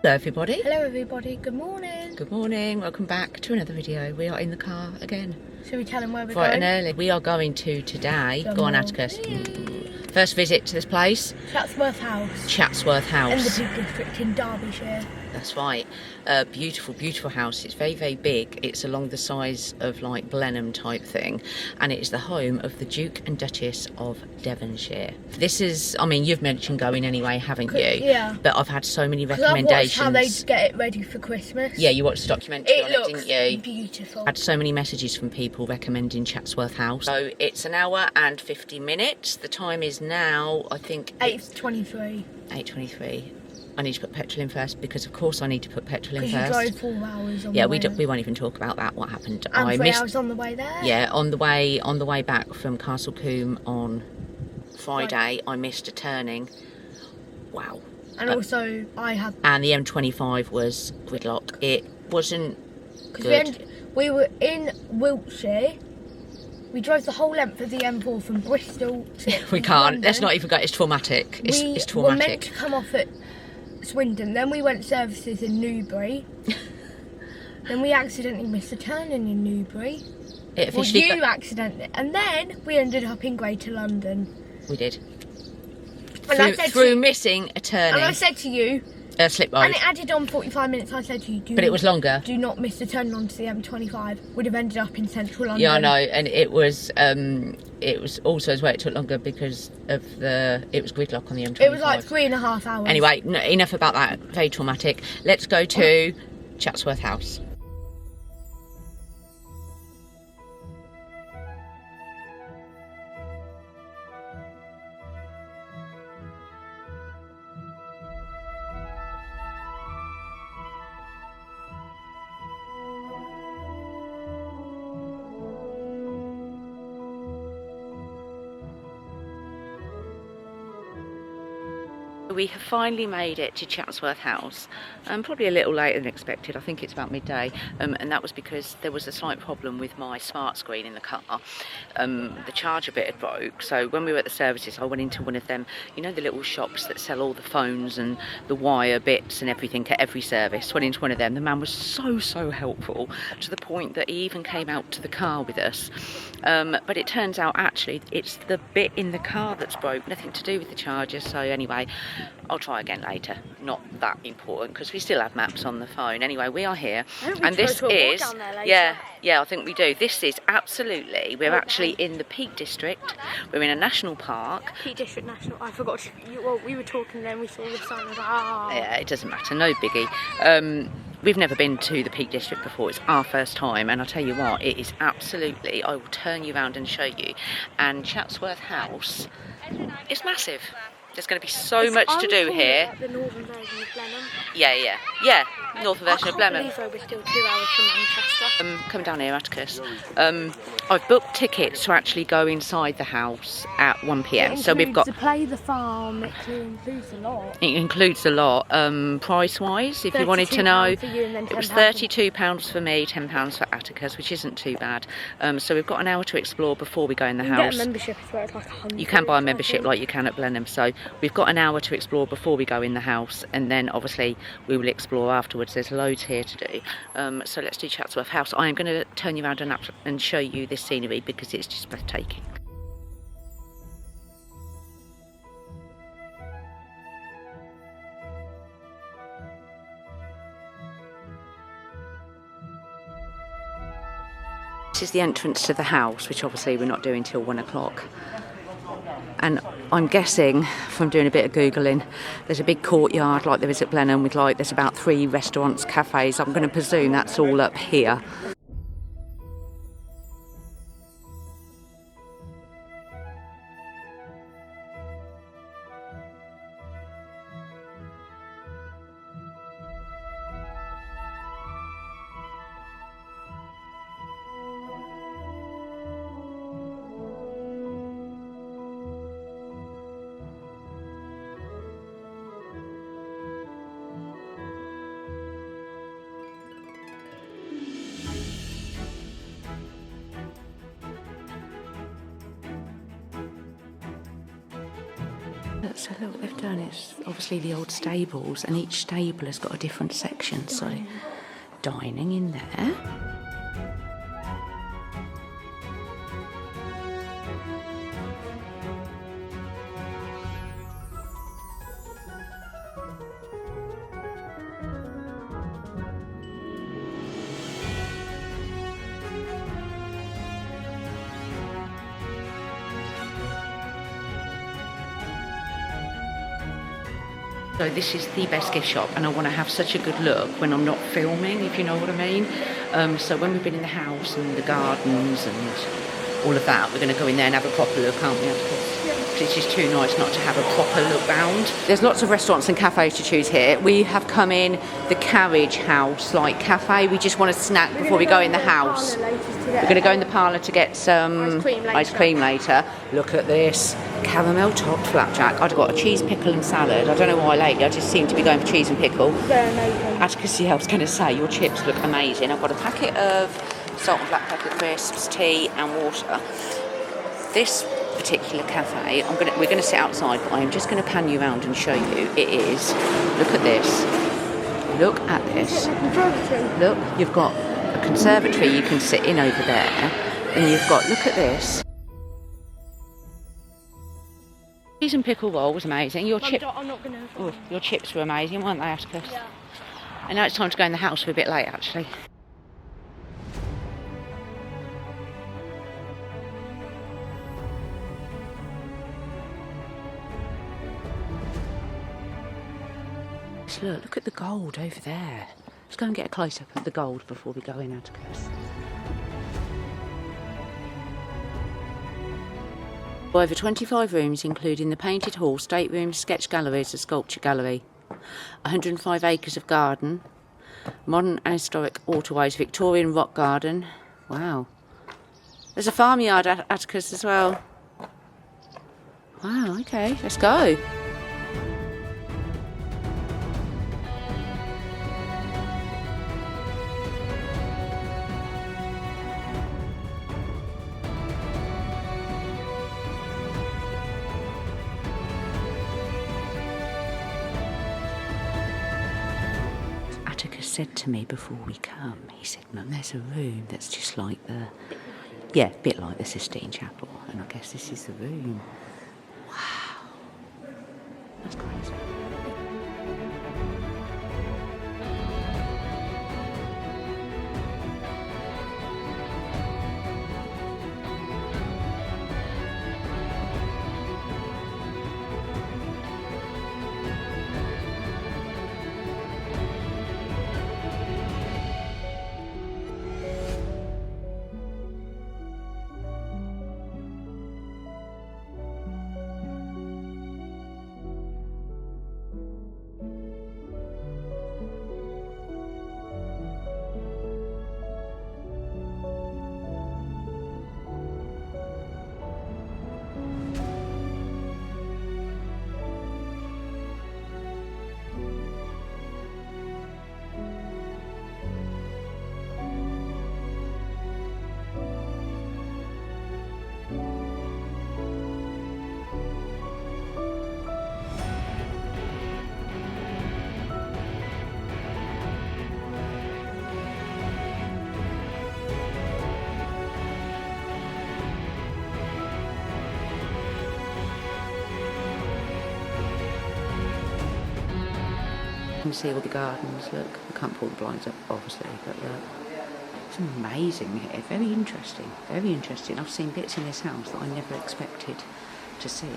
Hello everybody. Hello everybody, good morning. Good morning, welcome back to another video. We are in the car again. Shall we tell them where we're Bright going? and early. We are going to today, go on Atticus. Yay. First visit to this place. Chatsworth House. Chatsworth House. In the Peak District in Derbyshire. That's right. Beautiful, beautiful house. It's very, very big. It's along the size of like Blenheim type thing. And it is the home of the Duke and Duchess of Devonshire. This is, I mean, you've mentioned going anyway, haven't you? Yeah. But I've had so many I've recommendations. watched how they get it ready for Christmas. Yeah, you watched the documentary on it, looks didn't you? beautiful. I had so many messages from people recommending Chatsworth House. So it's an hour and 50 minutes. The time is now, I think... 8:23. 8:23. I need to put petrol in first because, of course, I need to put petrol in Because first. you drove 4 hours on Yeah, the way we won't even talk about that. What happened? And I 3 missed. hours on the way there. Yeah, on the way back from Castle Combe on Friday, I missed a turning. Wow. And also, I had... And the M25 was gridlock. It wasn't good. We were in Wiltshire. We drove the whole length of the M4 from Bristol to We can't. London. Let's not even go. It's traumatic. It's traumatic. We were meant to come off at Swindon. Then we went services in Newbury. Then we accidentally missed a turning in Newbury. It officially you accidentally. And then we ended up in Greater London. We did. And Through missing a turning. And I said to you, slip road. and it added on 45 minutes, I said to you, But it was longer. Do not miss the turn onto the M25. Would have ended up in central London. Yeah, I know, and it was also as well. It took longer because of it was gridlock on the M25. It was like 3.5 hours. Anyway, enough about that. Very traumatic. Let's go to Chatsworth House. We have finally made it to Chatsworth House, probably a little later than expected. I think it's about midday, and that was because there was a slight problem with my smart screen in the car. The charger bit had broke, so when we were at the services I went into one of them, you know, the little shops that sell all the phones and the wire bits and everything at every service. Went into one of them. The man was so helpful, to the point that he even came out to the car with us. But it turns out actually it's the bit in the car that's broke, nothing to do with the charger. So anyway, I'll try again later. Not that important because we still have maps on the phone. Anyway, we are here, and this is yeah, I think we do. This is absolutely. We're actually in the Peak District. We're in a national park. Peak District National. I forgot. Well, we were talking then. We saw the sign. Yeah, it doesn't matter. No biggie. We've never been to the Peak District before. It's our first time, and I'll tell you what, it is absolutely. I will turn you around and show you. And Chatsworth House is massive. There's going to be so much to do here. The northern version of Blenheim. Yeah. Northern version of Blenheim. I can't believe we're still 2 hours from Manchester. Coming down here, Atticus. I've booked tickets to actually go inside the house at 1 p.m. So we've got to play the farm. It includes a lot. It includes a lot. Price-wise, if you wanted to know, for you and then it was £10 £32 for me, £10 for Atticus, which isn't too bad. So we've got an hour to explore before we go in the You house. can get a membership as well. It's like 100. You can buy a membership like you can at Blenheim. So we've got an hour to explore before we go in the house, and then obviously we will explore afterwards. There's loads here to do. So let's do Chatsworth House. I am going to turn you around and show you this scenery because it's just breathtaking. This is the entrance to the house, which obviously we're not doing till 1 o'clock. And I'm guessing, from doing a bit of Googling, there's a big courtyard like there is at Blenheim with there's about 3 restaurants, cafes. I'm going to presume that's all up here. So look what they've done. It's obviously the old stables, and each stable has got a different section. So dining in there. So this is the best gift shop, and I want to have such a good look when I'm not filming, if you know what I mean. So when we've been in the house and the gardens and all of that, we're going to go in there and have a proper look, aren't we? It's just too nice not to have a proper look round. There's lots of restaurants and cafes to choose here. We have come in the Carriage House, like cafe. We just want a snack before we go in the house. We're going to go in the parlour to get some ice cream later. Look at this. Caramel topped flapjack. I'd got a cheese, pickle and salad. I don't know why lately, I just seem to be going for cheese and pickle. They're amazing. Atticus, yeah, I was going to say, your chips look amazing. I've got a packet of salt and black pepper crisps, tea and water. This particular cafe, we're going to sit outside, but I'm just going to pan you around and show you. It is, look at this. Look at this. Look, you've got a conservatory you can sit in over there. And you've got, look at this. Cheese and pickle roll was amazing. Your chips were amazing, weren't they, Atticus? Yeah. And now it's time to go in the house. We're a bit late, actually. Look at the gold over there. Let's go and get a close-up of the gold before we go in, Atticus. Over 25 rooms, including the painted hall, staterooms, sketch galleries, and sculpture gallery. 105 acres of garden. Modern and historic waterways, Victorian rock garden. Wow. There's a farmyard, Atticus, as well. Wow, okay, let's go. Said to me before we come, he said, Mum, there's a room that's just like a bit like the Sistine Chapel, and I guess this is the room. Wow, that's crazy. You can see all the gardens, look. I can't pull the blinds up, obviously, but look. It's amazing here, very interesting, very interesting. I've seen bits in this house that I never expected to see.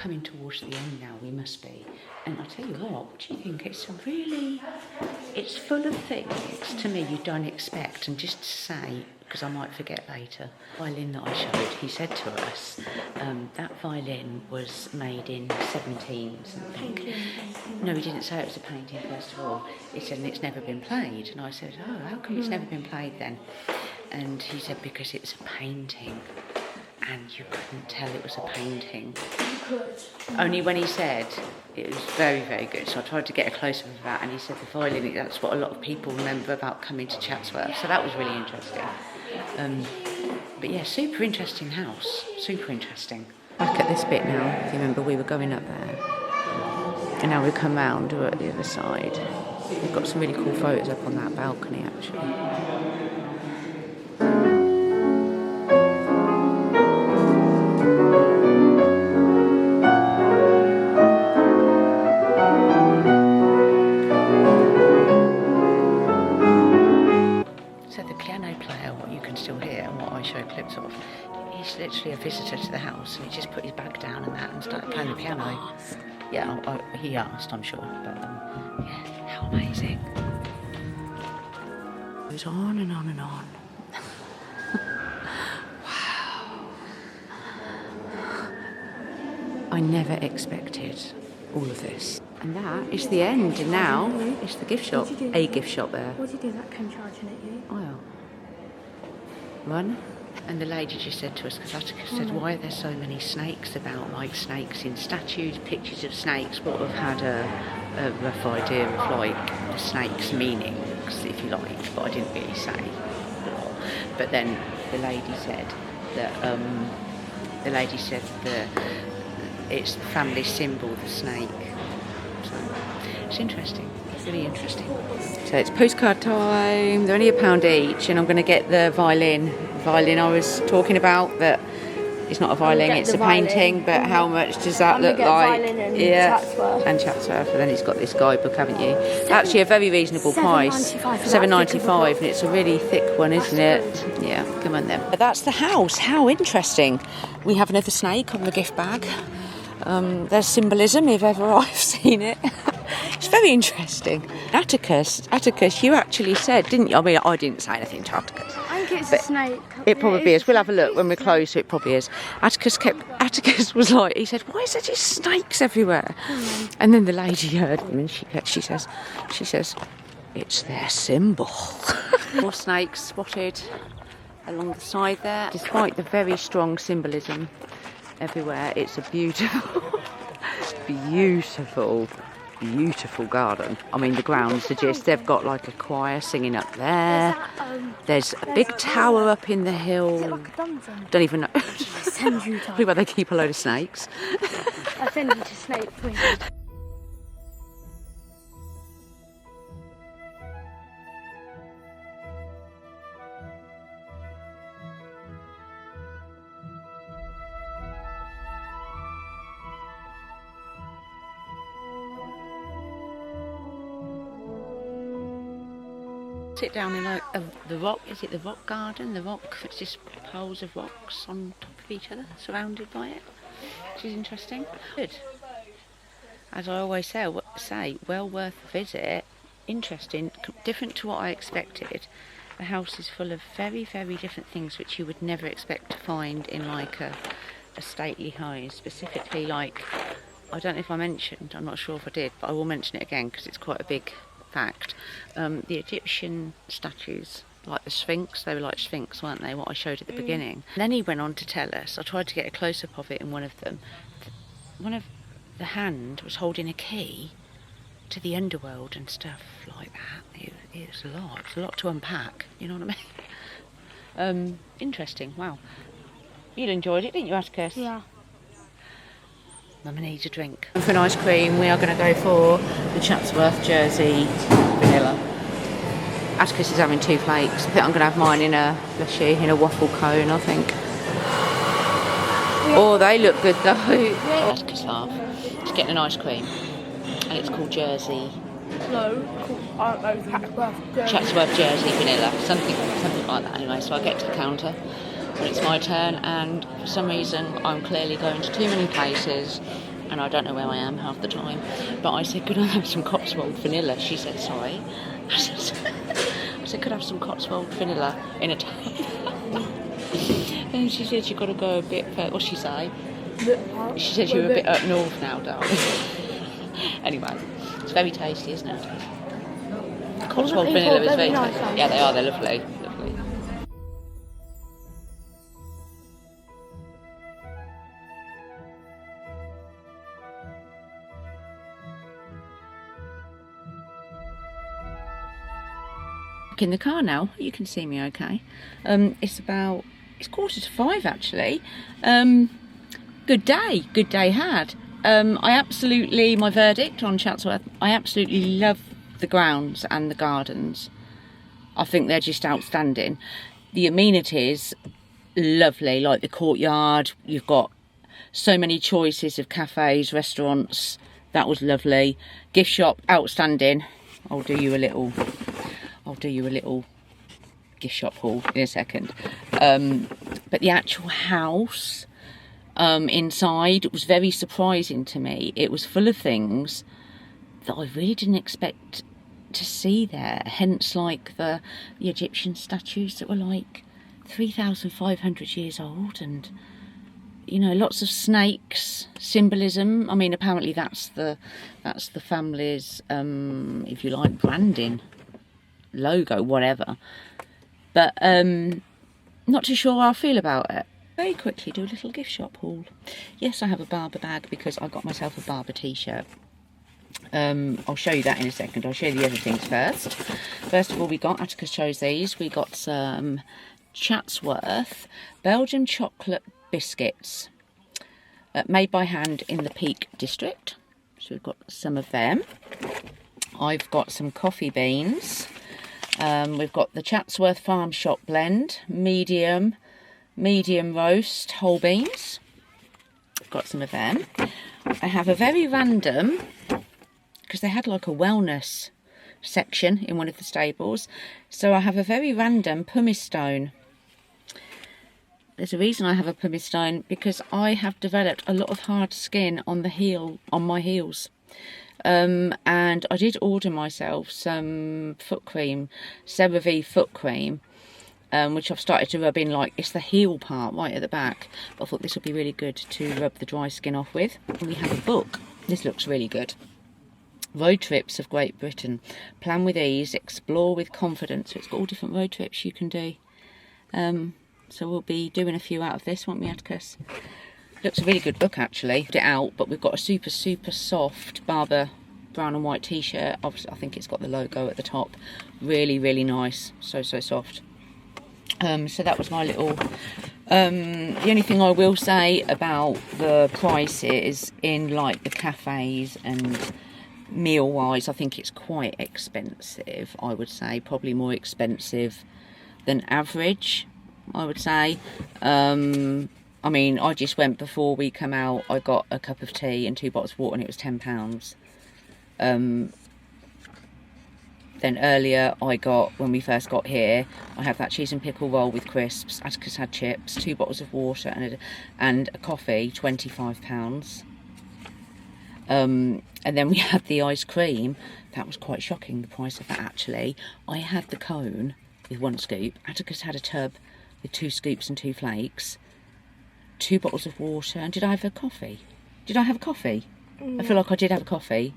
coming towards the end now, we must be. And I tell you what do you think? It's full of things to me you don't expect. And just to say, because I might forget later, the violin that I showed, he said to us, that violin was made in 17 something. No, he didn't say it was a painting, first of all. He said, and it's never been played. And I said, oh, how come it's never been played then? And he said, because it's a painting. And you couldn't tell it was a painting. You could. Only when he said it was very, very good. So I tried to get a close-up of that, and he said the violin, that's what a lot of people remember about coming to Chatsworth. So that was really interesting. But yeah, super interesting house. Super interesting. Back at this bit now, if you remember, we were going up there. And now we've come round, we're at the other side. We've got some really cool photos up on that balcony, actually. Clips of. He's literally a visitor to the house, and he just put his bag down and that and started playing the piano. Yeah, he asked, I'm sure, but yeah, how amazing. It goes on and on and on. Wow. I never expected all of this. And that is the end, and now it's the gift shop. A gift shop there. What did you do that came charging at you? Well, run. And the lady just said to us, because Atticus said, why are there so many snakes about, like snakes in statues, pictures of snakes? Sort of had a rough idea of like the snake's meanings, if you like, but I didn't really say. But then the lady said that it's the family symbol, the snake. So it's interesting. Really interesting. So it's postcard time. They're only £1 each, and I'm going to get the violin I was talking about. That it's not a violin, it's a painting. But how much does that look like? Chatsworth. And Chatsworth. And then he's got this guidebook, haven't you? Actually, a very reasonable price. £7.95, and it's a really thick one, isn't it? Yeah. Come on then. But that's the house. How interesting. We have another snake on the gift bag. There's symbolism if ever I've seen it. It's very interesting. Atticus, you actually said, didn't you? I mean, I didn't say anything to Atticus. I think it's a snake. It probably is. We'll have a look when we're close. It probably is. Atticus was like, he said, why is there just snakes everywhere? And then the lady heard him, and she says, it's their symbol. More snakes spotted along the side there. Despite the very strong symbolism everywhere, it's a beautiful garden. I mean, the grounds suggests they've got like a choir singing up there. There's a big tower up in the hill. Is it like a dungeon? Don't even know. Send you Probably where they keep a load of snakes. I'll send you to Snake Point. Sit down in the rock. Is it the rock garden? The rock. It's just piles of rocks on top of each other, surrounded by it, which is interesting. Good. As I always say, well worth a visit. Interesting, different to what I expected. The house is full of very, very different things which you would never expect to find in like a stately home. Specifically, like, I don't know if I mentioned. I'm not sure if I did, but I will mention it again because it's quite a big fact. The Egyptian statues, like the Sphinx, they were like Sphinx, weren't they, what I showed at the beginning. And then he went on to tell us, I tried to get a close-up of it in one of them, one of the hand was holding a key to the underworld and stuff like that. It's a lot to unpack, you know what I mean? Interesting, wow. You enjoyed it, didn't you, Atticus? Yeah. Mum needs a drink. For an ice cream, we are going to go for the Chatsworth Jersey vanilla. Atticus is having 2 flakes. I think I'm going to have mine in a waffle cone, I think. Yeah. Oh, they look good though. Yeah. Atticus half. He's getting an ice cream, and it's called Jersey. No, Chatsworth Jersey vanilla, something like that. Anyway, so I get to the counter. But it's my turn, and for some reason I'm clearly going to too many places and I don't know where I am half the time. But I said, could I have some Cotswold vanilla? She said, sorry. I said, could I have some Cotswold vanilla in a tub? And she said, you've got to go a bit further. What'd she say? She said you were a bit up north now, darling. Anyway, it's very tasty, isn't it? Cotswold vanilla is very tasty. Yeah, they are. They're lovely. Lovely. In the car now, you can see me okay. It's 4:45 actually. Good day had. My verdict on Chatsworth, I absolutely love the grounds and the gardens. I think they're just outstanding. The amenities, lovely, like the courtyard. You've got so many choices of cafes, restaurants. That was lovely. Gift shop, outstanding. I'll do you a little gift shop haul in a second. But the actual house inside was very surprising to me. It was full of things that I really didn't expect to see there. Hence, like the Egyptian statues that were like 3,500 years old, and you know, lots of snakes, symbolism. I mean, apparently that's the family's, if you like, branding, logo, whatever. But not too sure how I feel about it. Very quickly do a little gift shop haul. Yes, I have a Barber bag because I got myself a Barber t-shirt. I'll show you that in a second. I'll show you the other things first. First of all, Atticus chose these. We got some Chatsworth Belgian chocolate biscuits made by hand in the Peak District. So we've got some of them. I've got some coffee beans. We've got the Chatsworth Farm Shop blend, medium roast whole beans. Got some of them. I have a very random, because they had like a wellness section in one of the stables, so I have a very random pumice stone. There's a reason I have a pumice stone, because I have developed a lot of hard skin on my heels. And I did order myself some foot cream, CeraVe foot cream, which I've started to rub in, like it's the heel part right at the back. But I thought this would be really good to rub the dry skin off with. And we have a book. This looks really good. Road Trips of Great Britain. Plan with ease, explore with confidence. So it's got all different road trips you can do. So we'll be doing a few out of this, won't we, Atticus? Looks a really good book actually. Put it out, but we've got a super soft Barber brown and white t-shirt. Obviously, I think it's got the logo at the top. Really nice. So soft. So that was my little. The only thing I will say about the prices in like the cafes and meal wise, I think it's quite expensive. I would say probably more expensive than average, I would say. I mean, I just went before we come out, I got a cup of tea and 2 bottles of water and it was £10. Then earlier I got, when we first got here, I had that cheese and pickle roll with crisps. Atticus had chips, 2 bottles of water and a coffee, £25. And then we had the ice cream. That was quite shocking, the price of that actually. I had the cone with 1 scoop. Atticus had a tub with 2 scoops and 2 flakes. 2 bottles of water. And did I have a coffee? Did I have a coffee? No. I feel like I did have a coffee.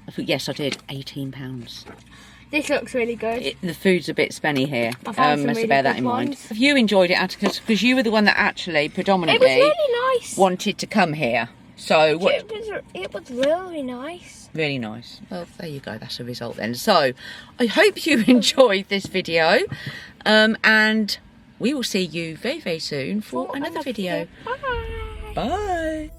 I thought, yes, I did. £18. This looks really good. The food's a bit spenny here. Let's bear that in mind. Have you enjoyed it, Atticus? Because you were the one that actually predominantly really nice. Wanted to come here. So what? It was really nice. Really nice. Well, there you go. That's a result then. So I hope you enjoyed this video, and we will see you very soon for another video. Bye. Bye.